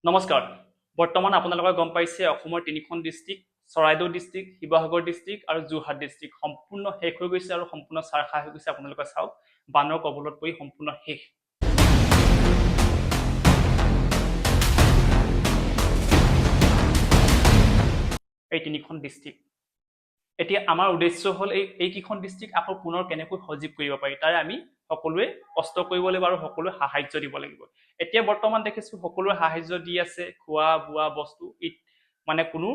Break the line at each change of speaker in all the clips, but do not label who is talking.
নমস্কাৰ। বৰ্তমান আপোনালোকে গম পাইছে অসমৰ তিনিখন district, Charaideo district, Sivasagar district আৰু যোৰহাট ডিষ্ট্ৰিক্ট সম্পূৰ্ণ শেষ হৈ গৈছে আৰু সম্পূৰ্ণ চাৰখাৰ হৈ গৈছে। আপোনালোকে চাওক, বানৰ কবলত পৰি সম্পূৰ্ণ শেষ। এই তিনিখন ডিষ্ট্ৰিক্ট। এতিয়া আমাৰ উদ্দেশ্য হ'ল এইকেইখন ডিষ্ট্ৰিক্ট আকৌ পুনৰ কেনেকৈ সজীৱ কৰিব পাৰি তাৰে আমি সকলোৱে কষ্ট কৰিব লাগিব আৰু সকলোৱে সাহায্য দিব লাগিব। এতিয়া বৰ্তমান দেখিছো সকলোৱে সাহায্য দি আছে, খোৱা বোৱা বস্তু মানে কোনো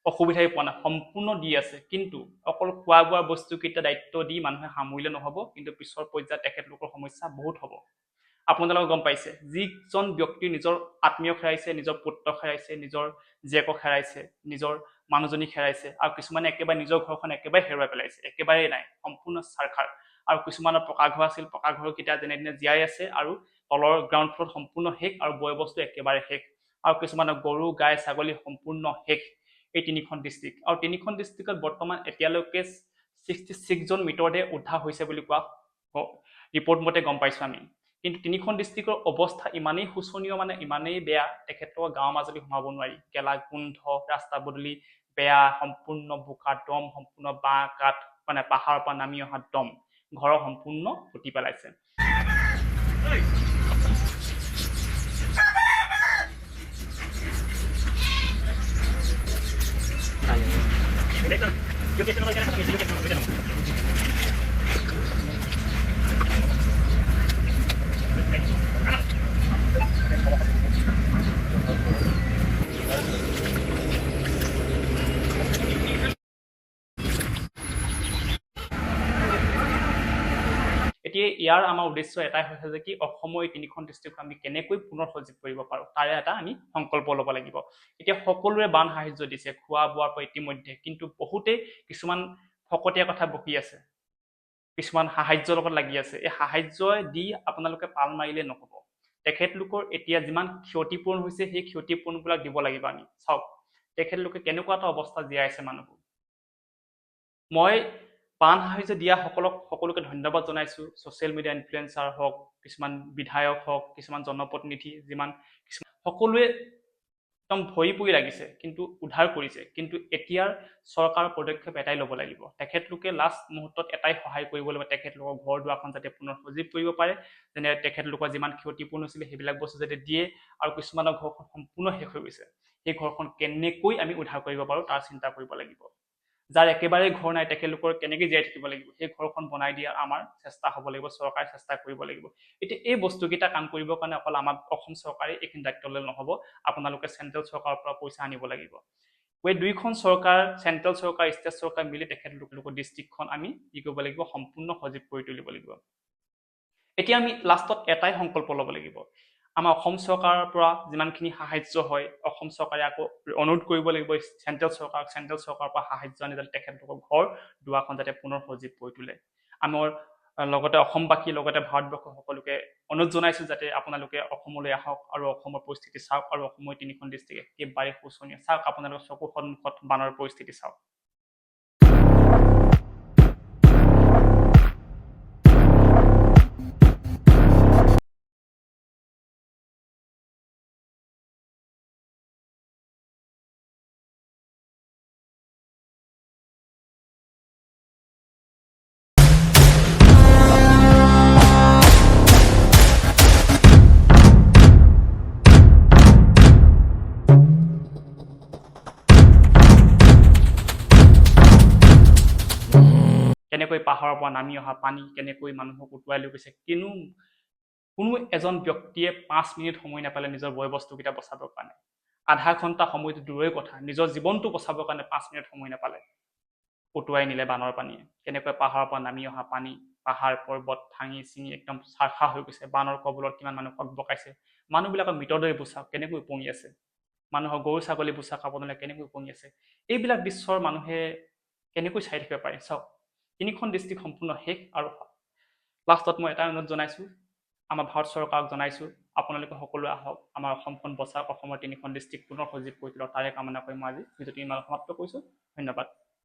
অসুবিধাই পোৱা নাই, সম্পূৰ্ণ দি আছে। কিন্তু অকল খোৱা বোৱা বস্তুকেইটা দায়িত্ব দি মানুহে সামৰিলে নহব, কিন্তু পিছৰ পৰ্যায়ত তেখেতলোকৰ সমস্যা বহুত হ'ব। আপোনালোকে গম পাইছে, যিজন ব্যক্তি নিজৰ আত্মীয় হেৰাইছে, নিজৰ পুত্ৰ হেৰাইছে, নিজৰ জীয়েকক হেৰাইছে, নিজৰ মানুহজনীক হেৰাইছে, আৰু কিছুমানে একেবাৰে নিজৰ ঘৰখন একেবাৰে হেৰুৱাই পেলাইছে, একেবাৰেই নাই, সম্পূৰ্ণ চাৰখাৰ। আৰু কিছুমানৰ পকা ঘৰ আছিল, পকা ঘৰকেইটা যেনে তেনে জীয়াই আছে আৰু তলৰ গ্ৰাউণ্ড ফ্ল'ৰত সম্পূৰ্ণ শেষ আৰু বয় বস্তু একেবাৰে শেষ। আৰু কিছুমানৰ গৰু গাই ছাগলী সম্পূৰ্ণ শেষ। এই তিনিখন ডিষ্ট্ৰিক্ট, আৰু তিনিখন ডিষ্ট্ৰিক্টত বৰ্তমান এতিয়ালৈকে 66 জন মৃতদেহ উদ্ধাৰ হৈছে বুলি কোৱা ৰিপৰ্ট মতে গম পাইছো আমি। কিন্তু তিনিখন ডিষ্ট্ৰিক্টৰ অৱস্থা ইমানেই শোচনীয়, মানে ইমানেই বেয়া, তেখেতলোকৰ গাঁৱৰ মাজলৈ সোমাব নোৱাৰি। গেলা গোন্ধ, ৰাস্তা পদূলি বেয়া, সম্পূৰ্ণ বোকা দম, সম্পূৰ্ণ বাঁহ কাঠ, মানে পাহাৰৰ পৰা নামি অহা দম, ঘৰৰ সম্পূৰ্ণ ফুটি পেলাইছে। এতিয়া ইয়াৰ আমাৰ উদ্দেশ্য এটাই হৈছে যে কি অসমৰ এই তিনিখন ডিষ্ট্ৰিক্ট আমি কেনেকৈ পুনৰ সজীৱ কৰিব পাৰো তাৰে এটা আমি সংকল্প ল'ব লাগিব। এতিয়া সকলোৰে বান সাহায্য দিছে, খোৱা বোৱাৰ পৰা ইতিমধ্যে, কিন্তু বহুতেই কিছুমান ফকতীয়া কথা বকি আছে, কিছুমান সাহায্যৰ লগত লাগি আছে। এই সাহায্য দি আপোনালোকে পাল মাৰিলে নহব। তেখেতলোকৰ এতিয়া যিমান ক্ষতিপূৰণ হৈছে সেই ক্ষতিপূৰণবিলাক দিব লাগিব আমি। চাওক তেখেতলোকে কেনেকুৱা এটা অৱস্থা জীয়াই আছে মানুহবোৰ। মই বান সাহায্য দিয়া সকলোকে ধন্যবাদ জনাইছো। ছ'চিয়েল মিডিয়া ইনফ্লুৱেঞ্চাৰ হওক, কিছুমান বিধায়ক হওক, কিছুমান জনপ্ৰতিনিধি, সকলোৱে একদম ভৰি পৰি লাগিছে, কিন্তু উদ্ধাৰ কৰিছে। কিন্তু এতিয়াৰ চৰকাৰৰ পদক্ষেপ এটাই ল'ব লাগিব, তেখেতলোকে লাষ্ট মুহূৰ্তত এটাই সহায় কৰিব লাগিব, তেখেতলোকৰ ঘৰ দুৱাৰখন যাতে পুনৰ সজীৱ কৰিব পাৰে। যেনে তেখেতলোকৰ যিমান ক্ষতিপূৰ্ণ হৈছিলে সেইবিলাক বস্তু যাতে দিয়ে, আৰু কিছুমানৰ ঘৰখন সম্পূৰ্ণ শেষ হৈ গৈছে, সেই ঘৰখন কেনেকৈ আমি উদ্ধাৰ কৰিব পাৰো তাৰ চিন্তা কৰিব লাগিব। যাৰ একেবাৰে ঘৰ নাই তেখেতলোকৰ কেনেকৈ জীয়াই থাকিব লাগিব সেই ঘৰখন বনাই দিয়াৰ আমাৰ চেষ্টা হ'ব লাগিব, চৰকাৰে চেষ্টা কৰিব লাগিব। এতিয়া এই বস্তুকেইটা কাম কৰিবৰ কাৰণে অকল আমাৰ অসম চৰকাৰে এইখিনি দায়িত্ব ল'লে নহ'ব, আপোনালোকে চেন্ট্ৰেল চৰকাৰৰ পৰা পইচা আনিব লাগিব। এই দুইখন চৰকাৰ, চেন্ট্ৰেল চৰকাৰ, ষ্টেট চৰকাৰ মিলি তেখেতলোকৰ ডিষ্ট্ৰিক্টখন আমি কি কৰিব লাগিব, সম্পূৰ্ণ সজীৱ কৰি তুলিব লাগিব। এতিয়া আমি লাষ্টত এটাই সংকল্প ল'ব লাগিব, আমাৰ অসম চৰকাৰৰ পৰা যিমানখিনি সাহায্য হয় অসম চৰকাৰে আকৌ অনুৰোধ কৰিব লাগিব চেন্ট্ৰেল চৰকাৰৰ পৰা সাহায্য আনি যাতে তেখেতলোকৰ ঘৰ দুৱাৰখন যাতে পুনৰ সজীৱ কৰি তোলে। আমাৰ লগতে অসমবাসী, লগতে ভাৰতবৰ্ষ সকলোকে অনুৰোধ জনাইছো যাতে আপোনালোকে অসমলৈ আহক আৰু অসমৰ পৰিস্থিতি চাওক, আৰু অসমৰ তিনিখন ডিষ্ট্ৰিক্ট একেবাৰে শোচনীয়। চাওক আপোনালোকৰ চকুৰ সন্মুখত বানৰ পৰিস্থিতি চাওক। কেনেকৈ পাহাৰৰ পৰা নামি অহা পানী কেনেকৈ মানুহক উটুৱাই লৈ গৈছে। কোনো এজন ব্যক্তিয়ে 5 মিনিট সময় নাপালে নিজৰ বয় বস্তুকেইটা বচাবৰ কাৰণে। আধা ঘণ্টা সময়টো দূৰৰে কথা, নিজৰ জীৱনটো বচাবৰ কাৰণে 5 মিনিট সময় নাপালে, উটুৱাই নিলে বানৰ পানীয়ে। কেনেকৈ পাহাৰৰ পৰা নামি অহা পানী, পাহাৰ পৰ্বত ভাঙি চিঙি একদম চাৰখাৰ হৈ গৈছে। বানৰ কবলত কিমান মানুহ বকাইছে, মানুহবিলাকৰ মৃতদেহবোৰ চাওক কেনেকৈ উপঙি আছে, মানুহৰ গৰু ছাগলীবোৰ চাওক আপোনালোকে কেনেকৈ উপঙি আছে। এইবিলাক দৃশ্যৰ মানুহে কেনেকৈ চাই থাকিব পাৰে। চাওক তিনিখন ডিষ্ট্ৰিক্ট সম্পূৰ্ণ শেষ। আৰু লাষ্টত মই এটা অনুৰোধ জনাইছো, আমাৰ ভাৰত চৰকাৰক জনাইছো, আপোনালোকে সকলোৱে আহক, আমাৰ অসমখন বচাওক, অসমৰ তিনিখন ডিষ্ট্ৰিক্ট পুনৰ সজীৱ কৰি তোলক, তাৰে কামনা কৰি মই আজি ভিডিঅ'টো ইমান সমাপ্ত কৰিছো। ধন্যবাদ।